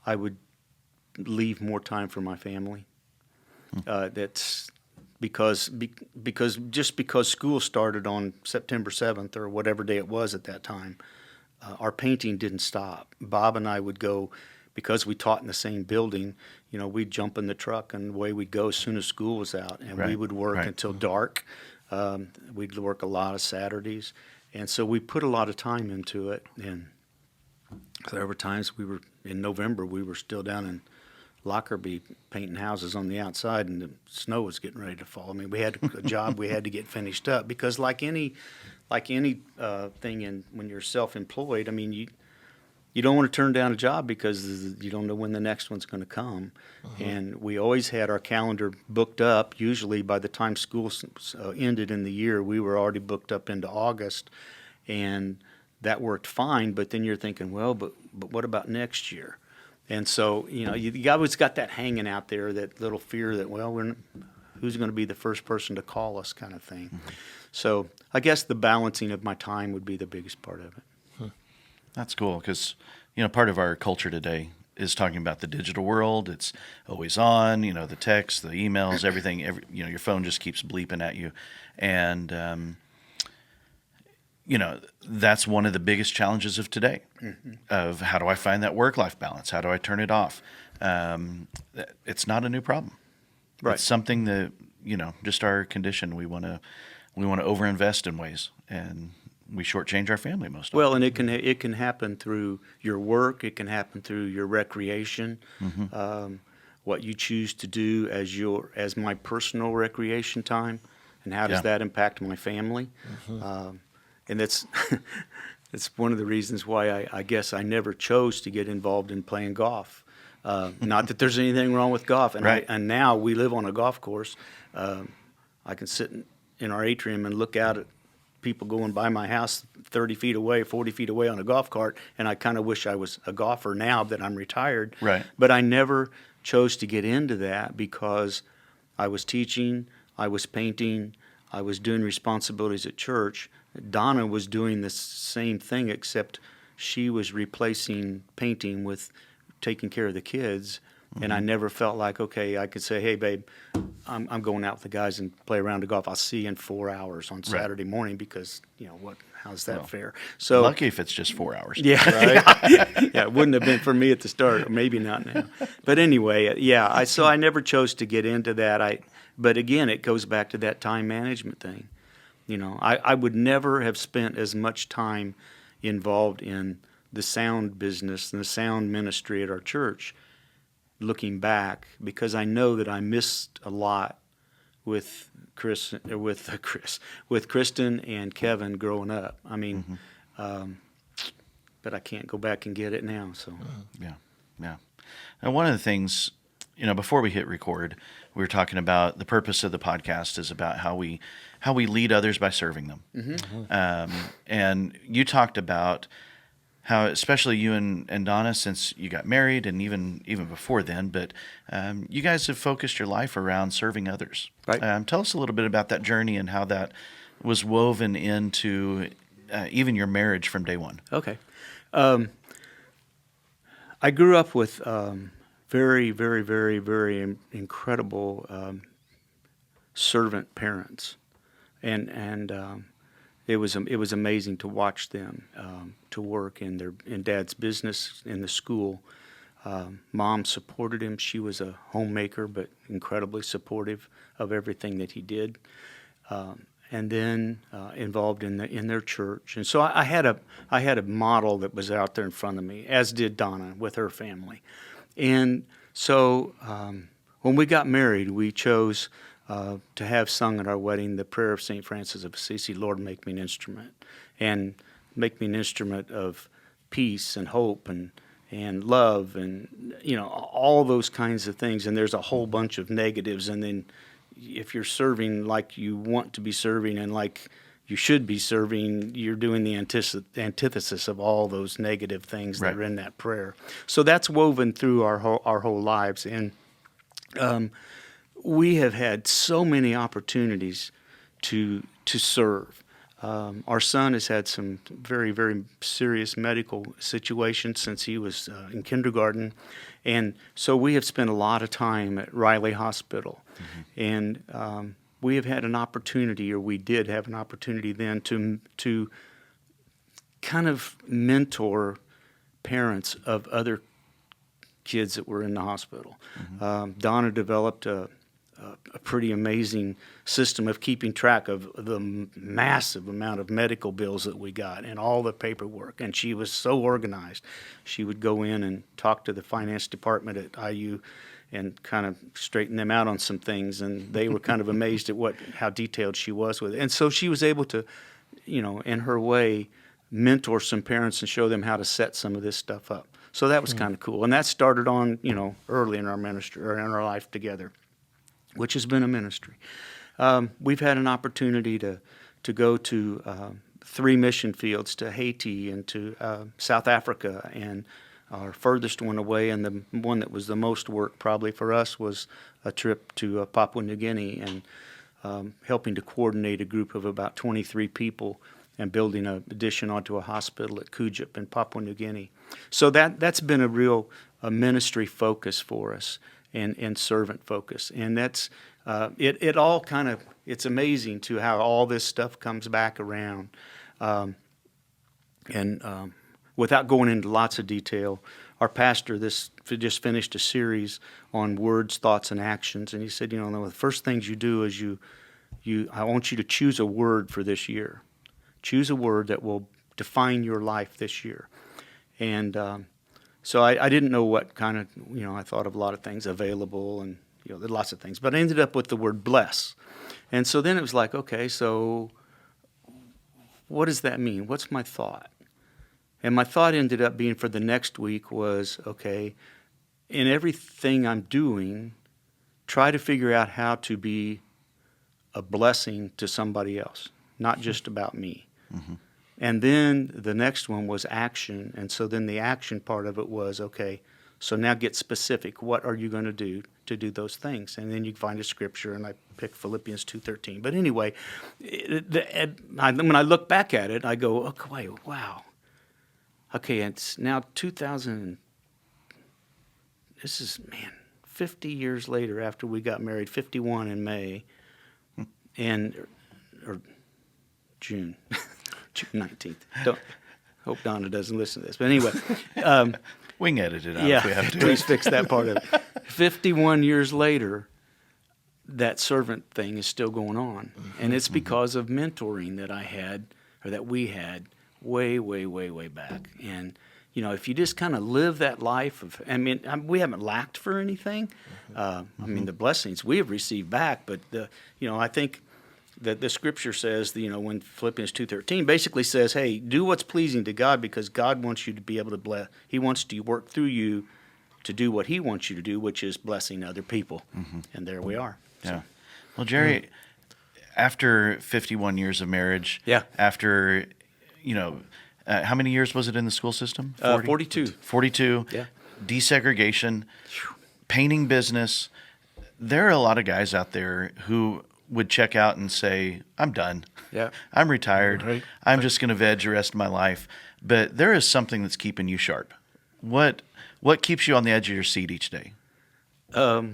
[SPEAKER 3] I would leave more time for my family. That's because school started on September 7th or whatever day it was at that time, our painting didn't stop. Bob and I would go, because we taught in the same building, we'd jump in the truck and away we'd go as soon as school was out, and we would work until dark. We'd work a lot of Saturdays, and so we put a lot of time into it. And there were times in November, we were still down in Lockerbie painting houses on the outside, and the snow was getting ready to fall. I mean, we had a job we had to get finished up, because like any thing when you're self-employed, I mean, you don't want to turn down a job because you don't know when the next one's going to come. And we always had our calendar booked up. Usually by the time school ended in the year, we were already booked up into August, and that worked fine. But then you're thinking, well, but what about next year? And so, you always got that hanging out there, that little fear that, well, who's going to be the first person to call us kind of thing. So I guess the balancing of my time would be the biggest part of it.
[SPEAKER 2] That's cool, because part of our culture today is talking about the digital world. It's always on, the texts, the emails, everything. Your phone just keeps bleeping at you, and that's one of the biggest challenges of today. Of how do I find that work-life balance? How do I turn it off? It's not a new problem.
[SPEAKER 3] Right.
[SPEAKER 2] It's something that just our condition. We want to overinvest in ways, and we shortchange our family most often.
[SPEAKER 3] Well, and it can happen through your work. It can happen through your recreation. What you choose to do as my personal recreation time, and how does that impact my family? And that's one of the reasons why I guess I never chose to get involved in playing golf. Not that there's anything wrong with golf, and and now we live on a golf course. I can sit in our atrium and look out at people going by my house 30 feet away, 40 feet away on a golf cart, and I kind of wish I was a golfer now that I'm retired.
[SPEAKER 2] Right.
[SPEAKER 3] But I never chose to get into that because I was teaching, I was painting, I was doing responsibilities at church. Donna was doing the same thing, except she was replacing painting with taking care of the kids. And I never felt like, okay, I could say, hey, babe, I'm going out with the guys and play around the golf. I'll see you in 4 hours on Saturday morning, because, how's that fair? So
[SPEAKER 2] lucky if it's just 4 hours.
[SPEAKER 3] Yeah, right. Yeah, it wouldn't have been for me at the start, or maybe not now. But anyway, so I never chose to get into that. But again, it goes back to that time management thing. I would never have spent as much time involved in the sound business and the sound ministry at our church, looking back, because I know that I missed a lot with Kristen and Kevin growing up. I mean, but I can't go back and get it now. So
[SPEAKER 2] yeah. And one of the things, before we hit record, we were talking about the purpose of the podcast is about how we lead others by serving them. And you talked about how, especially you and Donna, since you got married and even before then, but you guys have focused your life around serving others.
[SPEAKER 3] Right.
[SPEAKER 2] Tell us a little bit about that journey and how that was woven into even your marriage from day one.
[SPEAKER 3] Okay. I grew up with very, very, very, very incredible servant parents, and it was amazing to watch them to work in Dad's business, in the school. Mom supported him. She was a homemaker, but incredibly supportive of everything that he did. And then involved in their church, and so I had a model that was out there in front of me, as did Donna with her family, and so when we got married, we chose to have sung at our wedding the prayer of St. Francis of Assisi, "Lord, make me an instrument," and make me an instrument of peace and hope and love, and all those kinds of things. And there's a whole bunch of negatives, and then if you're serving like you want to be serving and like you should be serving, you're doing the antithesis of all those negative things that are in that prayer. So that's woven through our whole lives, and we have had so many opportunities to serve. Our son has had some very, very serious medical situations since he was in kindergarten. And so we have spent a lot of time at Renthlei Hospital. And we have had an opportunity, or we did have an opportunity then, to kind of mentor parents of other kids that were in the hospital. Donna developed a pretty amazing system of keeping track of the massive amount of medical bills that we got and all the paperwork. And she was so organized. She would go in and talk to the finance department at IU and kind of straighten them out on some things. And they were kind of amazed at how detailed she was with it. And so she was able to, in her way, mentor some parents and show them how to set some of this stuff up. So that was kind of cool. And that started on, early in our ministry, or in our life together, which has been a ministry. We've had an opportunity to go to 3 mission fields, to Haiti and to South Africa, and our furthest one away, and the one that was the most work probably for us, was a trip to Papua New Guinea, and helping to coordinate a group of about 23 people and building an addition onto a hospital at Kujip in Papua New Guinea. So that's been a real ministry focus for us, and servant focus. And that's it all kind of, it's amazing to how all this stuff comes back around. Without going into lots of detail, our pastor just finished a series on words, thoughts, and actions. And he said, the first things you do is I want you to choose a word for this year. Choose a word that will define your life this year. And so I didn't know what kind of, I thought of a lot of things, available, and, lots of things. But I ended up with the word bless. And so then it was like, okay, so what does that mean? What's my thought? And my thought ended up being for the next week was, okay, in everything I'm doing, try to figure out how to be a blessing to somebody else, not just about me. And then the next one was action. And so then the action part of it was, okay, so now get specific. What are you going to do those things? And then you find a scripture, and I picked Philippians 2:13. But anyway, when I look back at it, I go, okay, wow. Okay, it's now 2000. This is, 50 years later after we got married, 51 in May, or June. June 19th. Hope Donna doesn't listen to this. But anyway.
[SPEAKER 2] We can edit it out if we have to.
[SPEAKER 3] Please fix that part of it. 51 years later, that servant thing is still going on. And it's because of mentoring that I had, or that we had, way, way, way, way back. And, if you just kind of live that life of, we haven't lacked for anything. The blessings we have received back, but I think that the scripture says, when Philippians 2:13 basically says, hey, do what's pleasing to God, because God wants you to be able to bless. He wants to work through you to do what he wants you to do, which is blessing other people. And there we are.
[SPEAKER 2] Yeah. So. Well, Jerry, after 51 years of marriage,
[SPEAKER 3] Yeah.
[SPEAKER 2] after, How many years was it in the school system?
[SPEAKER 3] 42.
[SPEAKER 2] 42.
[SPEAKER 3] Yeah.
[SPEAKER 2] Desegregation, painting business. There are a lot of guys out there who would check out and say, I'm done.
[SPEAKER 3] Yeah.
[SPEAKER 2] I'm retired.
[SPEAKER 1] Right.
[SPEAKER 2] I'm just going to veg the rest of my life. But there is something that's keeping you sharp. What keeps you on the edge of your seat each day?
[SPEAKER 3] Well,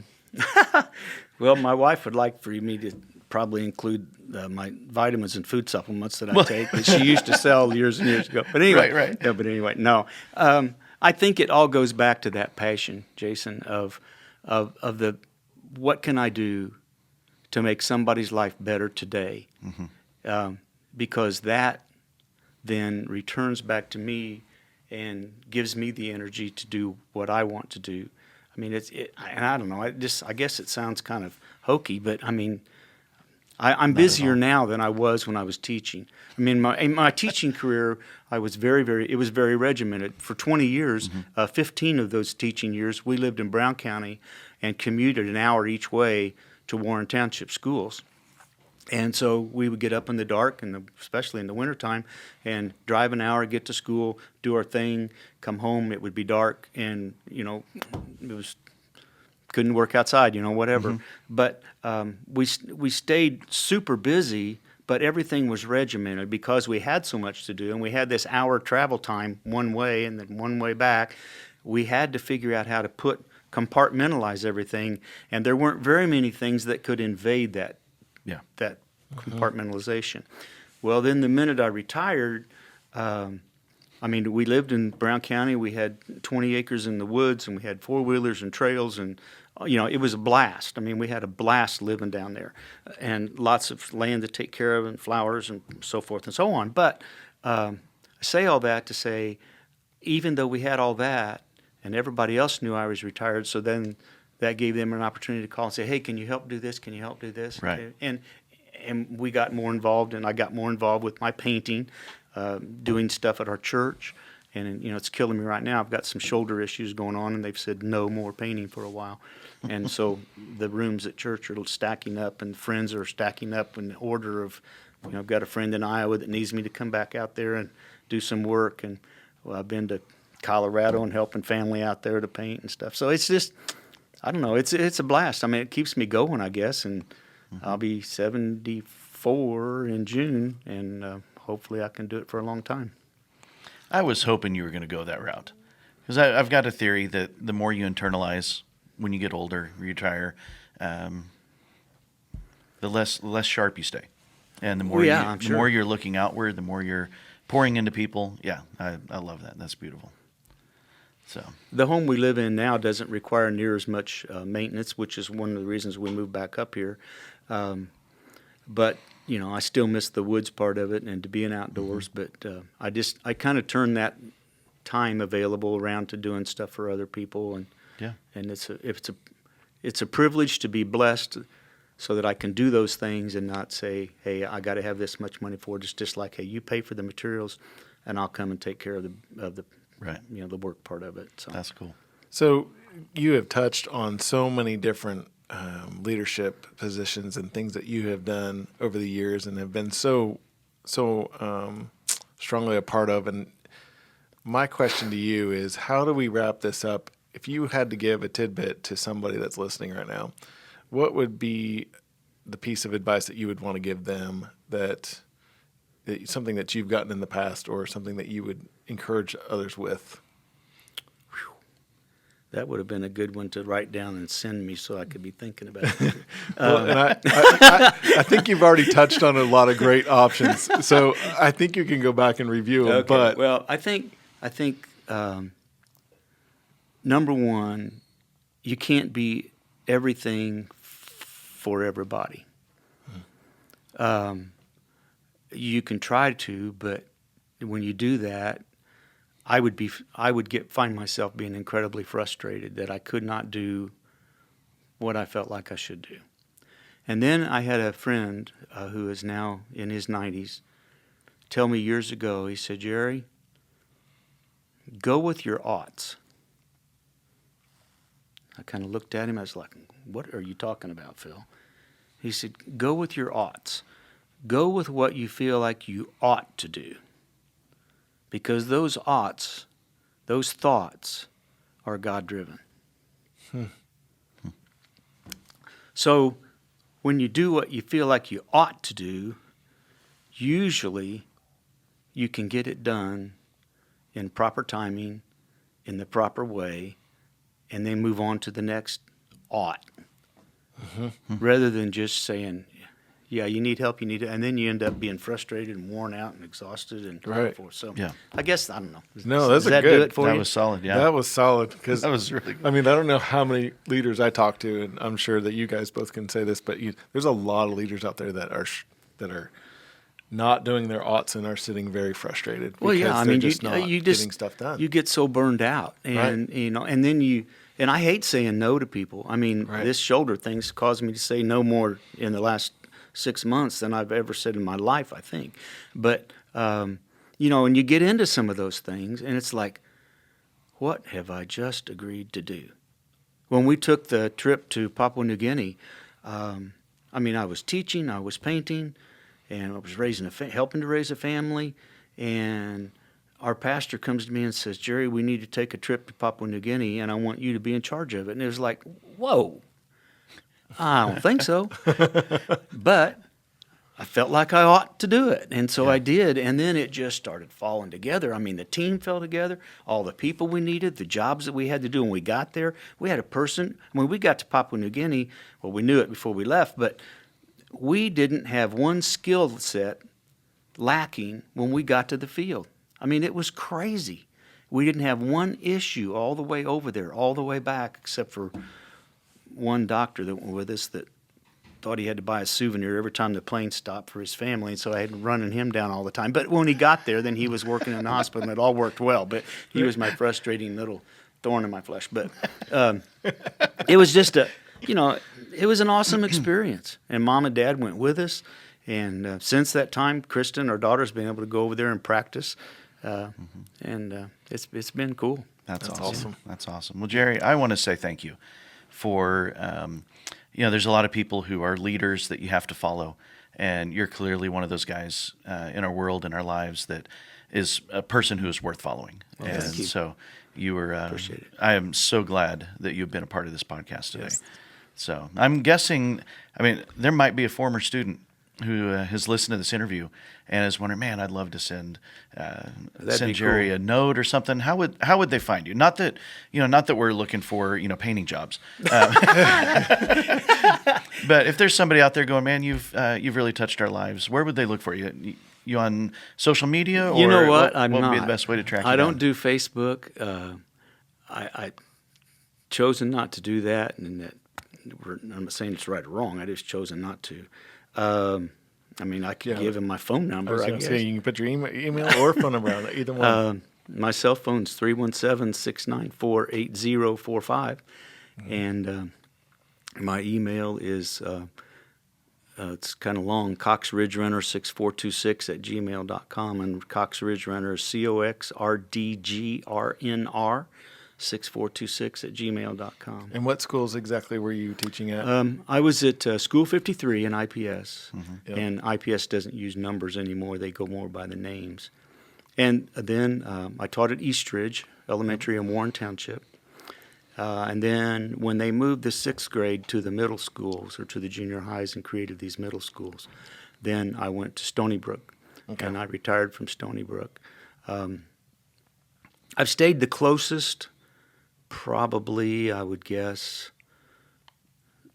[SPEAKER 3] my wife would like for me to probably include my vitamins and food supplements that I take that she used to sell years and years ago. But anyway,
[SPEAKER 2] Right.
[SPEAKER 3] Yeah, but anyway, no. I think it all goes back to that passion, Jason, of the what can I do to make somebody's life better today, because that then returns back to me and gives me the energy to do what I want to do. I mean, and I don't know. I guess it sounds kind of hokey, but I mean, I'm busier now than I was when I was teaching. I mean, in my teaching career, I was it was very regimented. For 20 years, 15 of those teaching years, we lived in Brown County and commuted an hour each way to Warren Township schools. And so we would get up in the dark, especially in the wintertime, and drive an hour, get to school, do our thing, come home. It would be dark, and, couldn't work outside, whatever. But we stayed super busy, but everything was regimented because we had so much to do, and we had this hour travel time one way and then one way back. We had to figure out how to compartmentalize everything, and there weren't very many things that could invade that compartmentalization. Well, then the minute I retired, we lived in Brown County. We had 20 acres in the woods, and we had four-wheelers and trails, and it was a blast. I mean, we had a blast living down there, and lots of land to take care of, and flowers, and so forth and so on. But I say all that to say, even though we had all that, and everybody else knew I was retired, so then that gave them an opportunity to call and say, hey, can you help do this? Can you help do this?
[SPEAKER 2] Right.
[SPEAKER 3] And we got more involved, and I got more involved with my painting, doing stuff at our church. And, it's killing me right now. I've got some shoulder issues going on, and they've said no more painting for a while. And so the rooms at church are stacking up, and friends are stacking up in order of, I've got a friend in Iowa that needs me to come back out there and do some work. And I've been to Colorado and helping family out there to paint and stuff. So it's just, I don't know, it's a blast. I mean, it keeps me going, I guess, and I'll be 74 in June, and hopefully I can do it for a long time.
[SPEAKER 2] I was hoping you were going to go that route, because I've got a theory that the more you internalize when you get older, retire, the less sharp you stay, and the more the more you're looking outward, the more you're pouring into people. Yeah, I love that. That's beautiful. So
[SPEAKER 3] the home we live in now doesn't require near as much maintenance, which is one of the reasons we moved back up here. But I still miss the woods part of it and to being outdoors. But I kind of turn that time available around to doing stuff for other people, and it's a privilege to be blessed, so that I can do those things and not say, hey, I got to have this much money for it. It's just like, hey, you pay for the materials, and I'll come and take care of the
[SPEAKER 2] right,
[SPEAKER 3] the work part of it. So
[SPEAKER 2] that's cool.
[SPEAKER 1] So you have touched on so many different leadership positions and things that you have done over the years and have been so strongly a part of. And my question to you is, how do we wrap this up? If you had to give a tidbit to somebody that's listening right now, what would be the piece of advice that you would want to give them, that something that you've gotten in the past, or something that you would encourage others with?
[SPEAKER 3] That would have been a good one to write down and send me so I could be thinking about it.
[SPEAKER 1] Well, and I think you've already touched on a lot of great options, so I think you can go back and review them.
[SPEAKER 3] Okay.
[SPEAKER 1] But
[SPEAKER 3] well, I think number one, you can't be everything for everybody. You can try to, but when you do that, I would find myself being incredibly frustrated that I could not do what I felt like I should do. And then I had a friend who is now in his 90s tell me years ago, he said, Jerry, go with your oughts. I kind of looked at him. I was like, what are you talking about, Phil? He said, go with your oughts. Go with what you feel like you ought to do. because those oughts, those thoughts are God-driven. So when you do what you feel like you ought to do, usually you can get it done in proper timing, in the proper way, and then move on to the next ought. Rather than just saying, yeah, you need help, and then you end up being frustrated and worn out and exhausted and so forth. So
[SPEAKER 2] Yeah.
[SPEAKER 3] I guess, I don't know.
[SPEAKER 1] No,
[SPEAKER 3] Does
[SPEAKER 1] that's
[SPEAKER 3] that
[SPEAKER 1] good.
[SPEAKER 3] do it for
[SPEAKER 2] That
[SPEAKER 3] you?
[SPEAKER 2] was solid. Yeah.
[SPEAKER 1] That was solid because
[SPEAKER 2] That was really good.
[SPEAKER 1] I mean, I don't know how many leaders I talk to, and I'm sure that you guys both can say this, but there's a lot of leaders out there that are not doing their oughts and are sitting very frustrated.
[SPEAKER 3] Well, yeah, I
[SPEAKER 1] they're
[SPEAKER 3] mean,
[SPEAKER 1] just not getting stuff done.
[SPEAKER 3] You get so burned out, and and then and I hate saying no to people. I mean, this shoulder thing's caused me to say no more in the last 6 months than I've ever said in my life, I think. But and you get into some of those things, and it's like, what have I just agreed to do? When we took the trip to Papua New Guinea, I was teaching, I was painting, and I was helping to raise a family, and our pastor comes to me and says, Jerry, we need to take a trip to Papua New Guinea, and I want you to be in charge of it. And it was like, whoa, I don't think so. But I felt like I ought to do it, and so I did, and then it just started falling together. I mean, the team fell together, all the people we needed, the jobs that we had to do when we got there. We had a person, when we got to Papua New Guinea, well, we knew it before we left, but we didn't have one skill set lacking when we got to the field. I mean, it was crazy. We didn't have one issue all the way over there, all the way back, except for one doctor that went with us that thought he had to buy a souvenir every time the plane stopped for his family, and so I had running him down all the time. But when he got there, then he was working in the hospital, and it all worked well. But he was my frustrating little thorn in my flesh. But it was just it was an awesome experience. And Mom and Dad went with us. And since that time, Kristen, our daughter's been able to go over there and practice. And it's been cool.
[SPEAKER 2] That's awesome. That's awesome. Well, Jerry, I want to say thank you for, there's a lot of people who are leaders that you have to follow. And you're clearly one of those guys in our world, in our lives, that is a person who is worth following.
[SPEAKER 3] Well,
[SPEAKER 2] and
[SPEAKER 3] thank you.
[SPEAKER 2] so you were,
[SPEAKER 3] Appreciate it.
[SPEAKER 2] I am so glad that you've been a part of this podcast today. Yes. So I'm guessing, there might be a former student who has listened to this interview and is wondering, man, I'd love to send Jerry a note or something. How would they find you? Not that we're looking for painting jobs, but if there's somebody out there going, man, you've really touched our lives, where would they look for you? You on social media? Or
[SPEAKER 3] you know what?
[SPEAKER 2] What would be the best way to track you
[SPEAKER 3] I
[SPEAKER 2] down?
[SPEAKER 3] don't do Facebook. I chosen not to do that, and that I'm not saying it's right or wrong. I just chosen not to. I could give him my phone number.
[SPEAKER 1] I was going to say, you can put your email or phone number on it, either one.
[SPEAKER 3] My cell phone's 317-694-8045. And my email is, it's kind of long, coxridgerunner6426@gmail.com. And Cox Ridge Runner is COXRDGRNR 6426@gmail.com.
[SPEAKER 1] And what schools exactly were you teaching at?
[SPEAKER 3] I was at School 53 in IPS,
[SPEAKER 1] Yep.
[SPEAKER 3] and IPS doesn't use numbers anymore. They go more by the names. And then I taught at Eastridge Elementary in Warren Township. And then when they moved the 6th grade to the middle schools or to the junior highs and created these middle schools, then I went to Stony Brook, and I retired from Stony Brook. I've stayed the closest, probably, I would guess,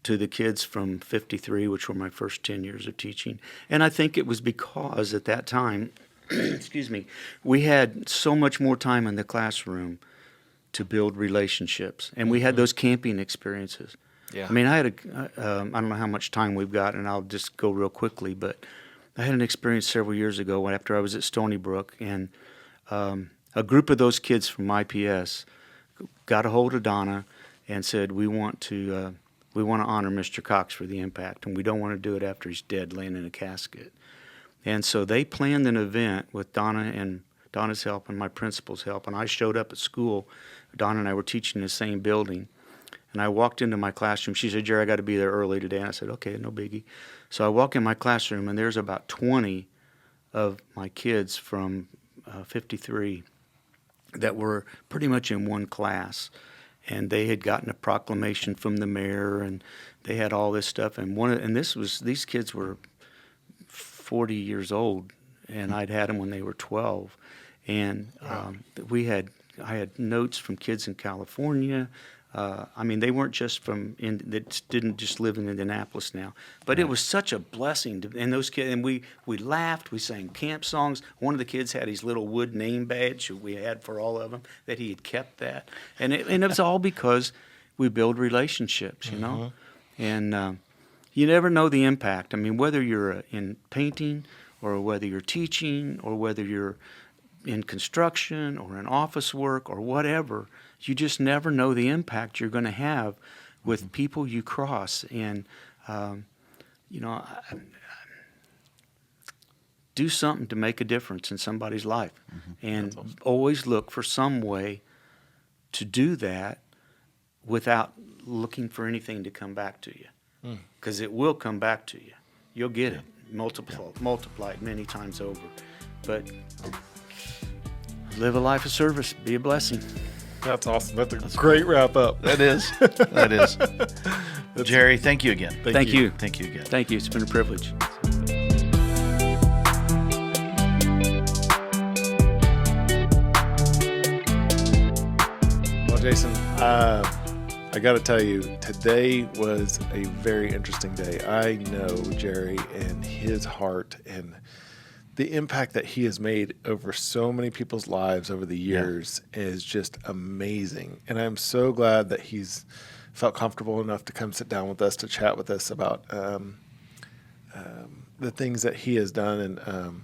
[SPEAKER 3] to the kids from 53, which were my first 10 years of teaching. And I think it was because at that time, excuse me, we had so much more time in the classroom to build relationships. And we had those camping experiences.
[SPEAKER 1] Yeah.
[SPEAKER 3] I had I don't know how much time we've got, and I'll just go real quickly, but I had an experience several years ago after I was at Stony Brook, and a group of those kids from IPS got a hold of Donna and said, we want to honor Mr. Cox for the impact, and we don't want to do it after he's dead laying in a casket. And so they planned an event with Donna and Donna's help and my principal's help, and I showed up at school. Donna and I were teaching in the same building, and I walked into my classroom. She said, Jerry, I got to be there early today. And I said, okay, no biggie. So I walk in my classroom, and there's about 20 of my kids from 53 that were pretty much in one class, and they had gotten a proclamation from the mayor, and they had all this stuff. And these kids were 40 years old, and I'd had them when they were 12, and I had notes from kids in California. I mean, they weren't just that didn't just live in Indianapolis now, but it was such a blessing and those kids, and we laughed, we sang camp songs. One of the kids had his little wood name badge that we had for all of them, that he had kept that, and it was all because we build relationships, you know, and you never know the impact. I mean, whether you're in painting or whether you're teaching or whether you're in construction or in office work or whatever, you just never know the impact you're going to have with people you cross. And, do something to make a difference in somebody's life. And awesome. Always look for some way to do that without looking for anything to come back to you. Because it will come back to you. You'll get it multiplied many times over. But live a life of service. Be a blessing.
[SPEAKER 1] That's awesome. That's a great wrap up.
[SPEAKER 2] That is. That is. Jerry, thank you again.
[SPEAKER 3] Thank you.
[SPEAKER 2] Thank you again.
[SPEAKER 3] Thank you. It's been a privilege.
[SPEAKER 1] Well, Jason, I got to tell you, today was a very interesting day. I know Jerry and his heart and the impact that he has made over so many people's lives over the years is just amazing. And I'm so glad that he's felt comfortable enough to come sit down with us to chat with us about the things that he has done. And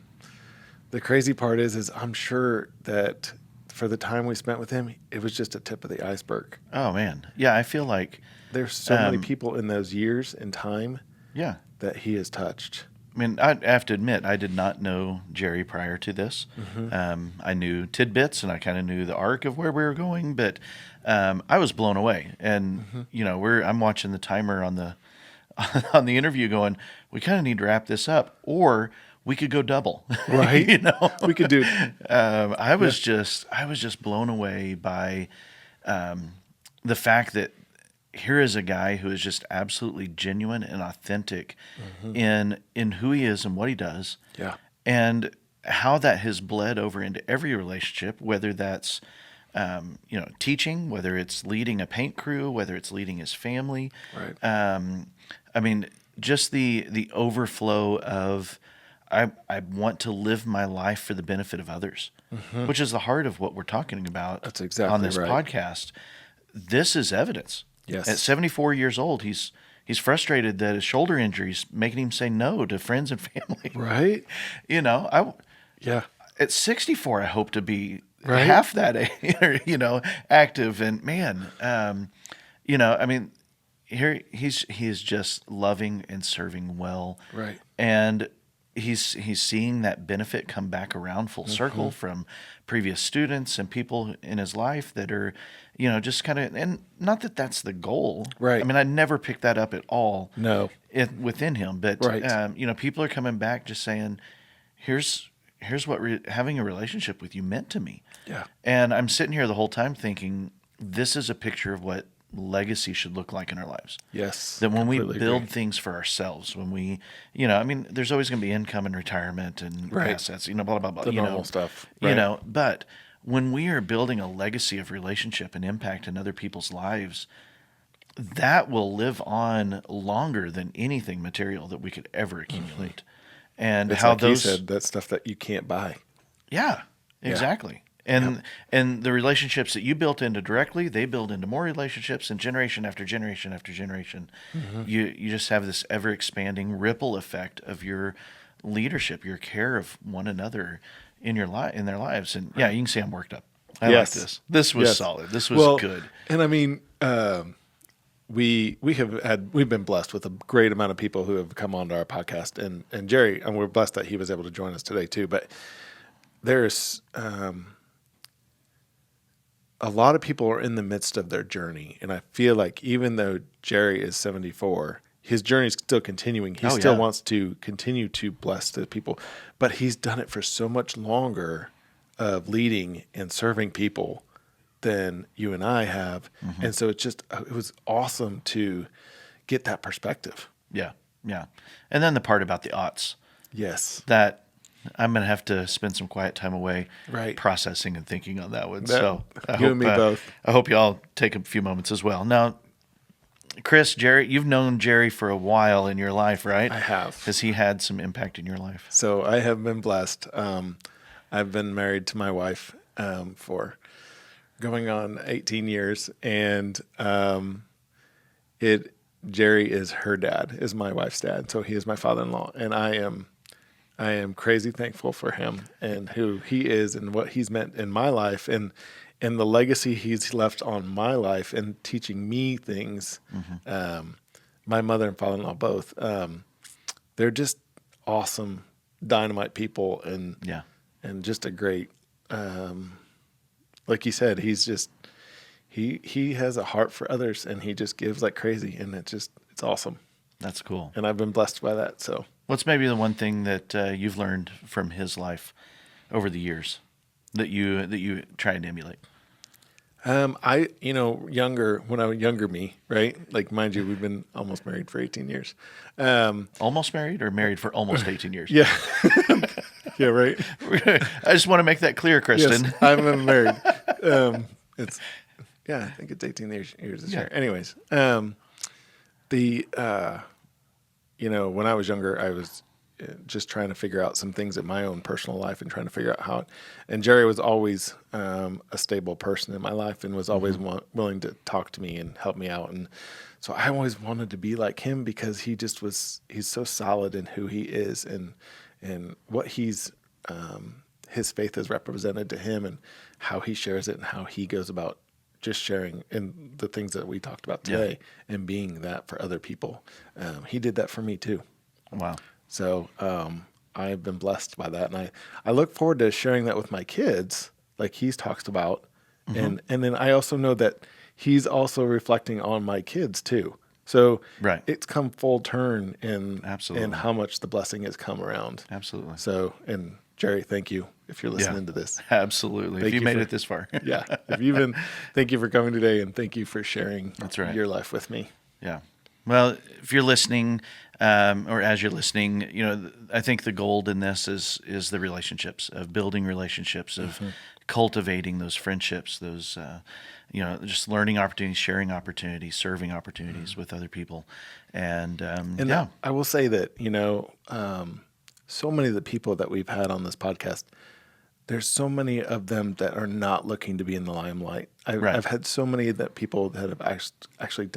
[SPEAKER 1] the crazy part is I'm sure that for the time we spent with him, it was just a tip of the iceberg.
[SPEAKER 2] Oh, man. Yeah, I feel like
[SPEAKER 1] there's so many people in those years and time that he has touched.
[SPEAKER 2] I mean, I have to admit, I did not know Jerry prior to this. I knew tidbits, and I kind of knew the arc of where we were going, but I was blown away. And I'm watching the timer on the interview, going, we kind of need to wrap this up, or we could go double,
[SPEAKER 1] right? We could do.
[SPEAKER 2] I was just blown away by the fact that here is a guy who is just absolutely genuine and authentic in who he is and what he does.
[SPEAKER 1] Yeah.
[SPEAKER 2] And how that has bled over into every relationship, whether that's, teaching, whether it's leading a paint crew, whether it's leading his family.
[SPEAKER 1] Right.
[SPEAKER 2] I mean, just the overflow of, I want to live my life for the benefit of others, which is the heart of what we're talking about.
[SPEAKER 1] That's exactly
[SPEAKER 2] on this
[SPEAKER 1] right.
[SPEAKER 2] podcast. This is evidence.
[SPEAKER 1] Yes.
[SPEAKER 2] At 74 years old, he's frustrated that his shoulder injury's making him say no to friends and family.
[SPEAKER 1] Right.
[SPEAKER 2] At 64, I hope to be
[SPEAKER 1] right.
[SPEAKER 2] half that age, active. And man, I mean, here he is just loving and serving well.
[SPEAKER 1] Right.
[SPEAKER 2] And he's seeing that benefit come back around full circle from previous students and people in his life that are, just kind of, and not that that's the goal.
[SPEAKER 1] Right.
[SPEAKER 2] I mean, I never picked that up at all.
[SPEAKER 1] No.
[SPEAKER 2] Within him, but
[SPEAKER 1] right.
[SPEAKER 2] People are coming back just saying, here's what having a relationship with you meant to me.
[SPEAKER 1] Yeah.
[SPEAKER 2] And I'm sitting here the whole time thinking, this is a picture of what legacy should look like in our lives.
[SPEAKER 1] Yes.
[SPEAKER 2] That when we build
[SPEAKER 1] agree.
[SPEAKER 2] things for ourselves, when we, there's always going to be income and retirement and
[SPEAKER 1] right.
[SPEAKER 2] assets, blah, blah, blah.
[SPEAKER 1] The normal stuff. Right.
[SPEAKER 2] But when we are building a legacy of relationship and impact in other people's lives, that will live on longer than anything material that we could ever accumulate. And
[SPEAKER 1] it's
[SPEAKER 2] how
[SPEAKER 1] like
[SPEAKER 2] those,
[SPEAKER 1] you said, that's stuff that you can't buy.
[SPEAKER 2] Yeah, exactly. And the relationships that you built into directly, they build into more relationships, and generation after generation after generation, you just have this ever expanding ripple effect of your leadership, your care of one another in your in their lives. And you can see I'm worked up. I like this. This was solid. This was good.
[SPEAKER 1] And I mean, we've been blessed with a great amount of people who have come onto our podcast, and Jerry, and we're blessed that he was able to join us today too. But there's a lot of people are in the midst of their journey, and I feel like even though Jerry is 74, his journey is still continuing. He still wants to continue to bless the people, but he's done it for so much longer of leading and serving people than you and I have. And so it was awesome to get that perspective.
[SPEAKER 2] Yeah. Yeah. And then the part about the aughts.
[SPEAKER 1] Yes.
[SPEAKER 2] That I'm going to have to spend some quiet time away
[SPEAKER 1] Right.
[SPEAKER 2] processing and thinking on that one.
[SPEAKER 1] That-
[SPEAKER 2] So
[SPEAKER 1] you and me both.
[SPEAKER 2] I hope y'all take a few moments as well. Now, Chris, Jerry, you've known Jerry for a while in your life, right?
[SPEAKER 1] I have.
[SPEAKER 2] Has he had some impact in your life?
[SPEAKER 1] So I have been blessed. I've been married to my wife for going on 18 years, and Jerry is her dad, is my wife's dad. So he is my father-in-law, and I am crazy thankful for him and who he is and what he's meant in my life and the legacy he's left on my life and teaching me things. My mother and father-in-law both, they're just awesome, dynamite people and just a great, like you said, he's just, he has a heart for others and he just gives like crazy and it's awesome.
[SPEAKER 2] That's cool.
[SPEAKER 1] And I've been blessed by that. So
[SPEAKER 2] what's maybe the one thing that you've learned from his life over the years that you try and emulate?
[SPEAKER 1] when I was younger me, right? Like, mind you, we've been almost married for 18 years.
[SPEAKER 2] Almost married or married for almost 18 years?
[SPEAKER 1] Yeah. Yeah, right.
[SPEAKER 2] I just want to make that clear, Kristen.
[SPEAKER 1] Yes, I'm married. I think it's 18 years this year. Anyways, when I was younger, I was just trying to figure out some things in my own personal life and trying to figure out how. And Jerry was always a stable person in my life and was always willing to talk to me and help me out. And so I always wanted to be like him because he's so solid in who he is and what his faith has represented to him and how he shares it and how he goes about just sharing in the things that we talked about today and being that for other people. He did that for me too.
[SPEAKER 2] Wow.
[SPEAKER 1] So I've been blessed by that. And I look forward to sharing that with my kids, like he's talked about. And then I also know that he's also reflecting on my kids too. So it's come full turn in how much the blessing has come around.
[SPEAKER 2] Absolutely.
[SPEAKER 1] So, and Jerry, thank you if you're listening to this.
[SPEAKER 2] Absolutely. If you made it this far.
[SPEAKER 1] Yeah. Thank you for coming today and thank you for sharing your life with me.
[SPEAKER 2] Yeah. Well, if you're listening, or as you're listening, I think the gold in this is the relationships, of building relationships, of cultivating those friendships, those, just learning opportunities, sharing opportunities, serving opportunities with other people. And
[SPEAKER 1] I will say that, so many of the people that we've had on this podcast, there's so many of them that are not looking to be in the limelight. I've had so many people that have actually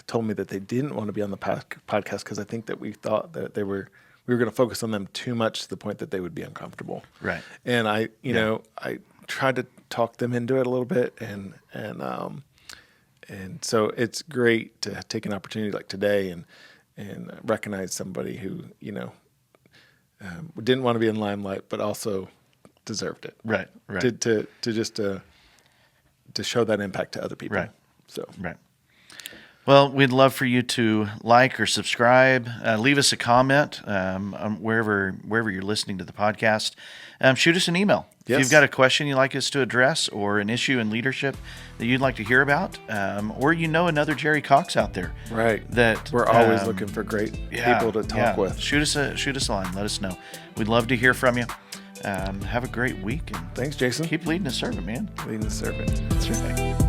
[SPEAKER 1] told me that they didn't want to be on the podcast because I think that we thought that we were going to focus on them too much to the point that they would be uncomfortable.
[SPEAKER 2] Right.
[SPEAKER 1] And I tried to talk them into it a little bit, and so it's great to take an opportunity like today and recognize somebody who didn't want to be in limelight, but also deserved it.
[SPEAKER 2] Right.
[SPEAKER 1] To show that impact to other people.
[SPEAKER 2] Right.
[SPEAKER 1] So.
[SPEAKER 2] Right. Well, we'd love for you to like or subscribe, leave us a comment on wherever you're listening to the podcast. Shoot us an email.
[SPEAKER 1] Yes.
[SPEAKER 2] If you've got a question you'd like us to address or an issue in leadership that you'd like to hear about, or another Jerry Cox out there.
[SPEAKER 1] Right.
[SPEAKER 2] That
[SPEAKER 1] we're always looking for great people to talk with.
[SPEAKER 2] Shoot us a line. Let us know. We'd love to hear from you. Have a great week. And
[SPEAKER 1] thanks, Jason.
[SPEAKER 2] Keep leading the servant, man.
[SPEAKER 1] Leading the servant.
[SPEAKER 2] That's right.